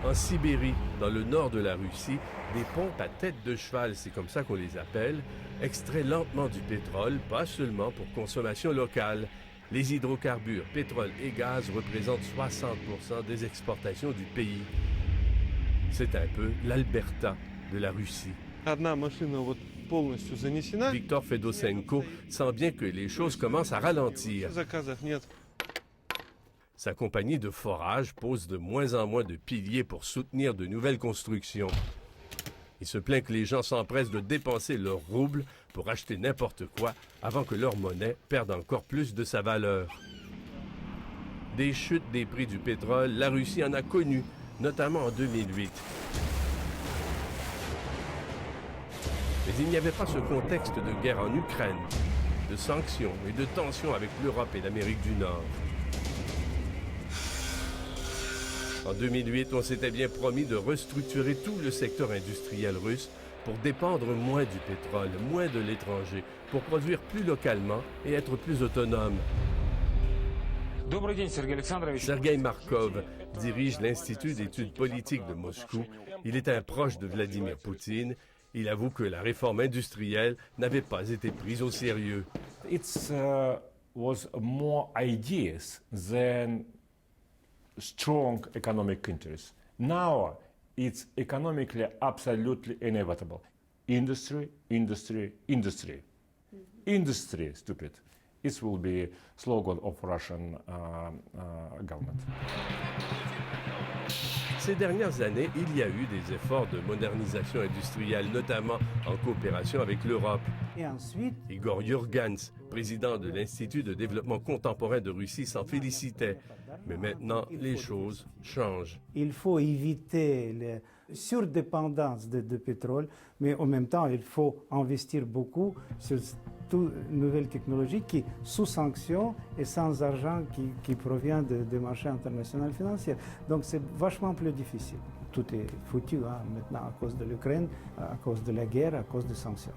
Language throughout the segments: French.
En Sibérie, dans le nord de la Russie, des pompes à tête de cheval, c'est comme ça qu'on les appelle, extraient lentement du pétrole, pas seulement pour consommation locale. Les hydrocarbures, pétrole et gaz représentent 60% des exportations du pays. C'est un peu l'Alberta de la Russie. Viktor Fedosenko sent bien que les choses commencent à ralentir. Sa compagnie de forage pose de moins en moins de piliers pour soutenir de nouvelles constructions. Il se plaint que les gens s'empressent de dépenser leur rouble pour acheter n'importe quoi avant que leur monnaie perde encore plus de sa valeur. Des chutes des prix du pétrole, la Russie en a connu, notamment en 2008. Mais il n'y avait pas ce contexte de guerre en Ukraine, de sanctions et de tensions avec l'Europe et l'Amérique du Nord. En 2008, on s'était bien promis de restructurer tout le secteur industriel russe pour dépendre moins du pétrole, moins de l'étranger, pour produire plus localement et être plus autonome. Sergei Markov dirige l'Institut d'études politiques de Moscou. Il est un proche de Vladimir Poutine. Il avoue que la réforme industrielle n'avait pas été prise au sérieux. It was more ideas than strong economic interests. Now it's economically absolutely inevitable. Industry, industry, industry. Industry, stupid. This will be slogan of Russian government. Ces dernières années, il y a eu des efforts de modernisation industrielle, notamment en coopération avec l'Europe. Et ensuite, Igor Yurgans, président de l'Institut de développement contemporain de Russie, s'en félicitait. Mais maintenant, les choses changent. il faut éviter la surdépendance de pétrole, mais en même temps, il faut investir beaucoup sur toute nouvelle technologie qui, sous sanction et sans argent qui provient des marchés internationaux financiers. Donc c'est vachement plus difficile. Tout est foutu maintenant à cause de l'Ukraine, à cause de la guerre, à cause des sanctions.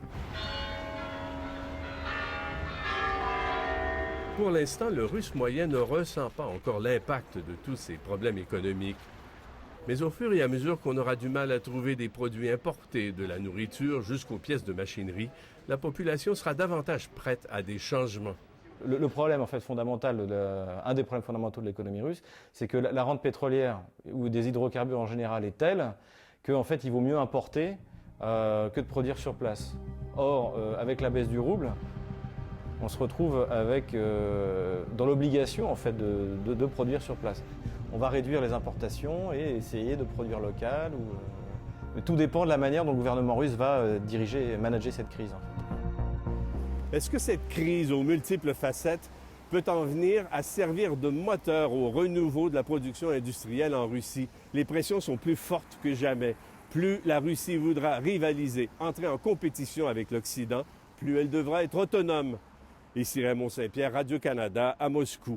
Pour l'instant, le Russe moyen ne ressent pas encore l'impact de tous ces problèmes économiques. Mais au fur et à mesure qu'on aura du mal à trouver des produits importés, de la nourriture jusqu'aux pièces de machinerie, la population sera davantage prête à des changements. Le problème en fait fondamental, un des problèmes fondamentaux de l'économie russe, c'est que la rente pétrolière ou des hydrocarbures en général est telle qu'en fait il vaut mieux importer que de produire sur place. Or, avec la baisse du rouble, on se retrouve avec, dans l'obligation en fait de produire sur place. On va réduire les importations et essayer de produire local. Mais tout dépend de la manière dont le gouvernement russe va diriger et manager cette crise. En fait. Est-ce que cette crise aux multiples facettes peut en venir à servir de moteur au renouveau de la production industrielle en Russie? Les pressions sont plus fortes que jamais. Plus la Russie voudra rivaliser, entrer en compétition avec l'Occident, plus elle devra être autonome. Ici Raymond Saint-Pierre, Radio-Canada, à Moscou.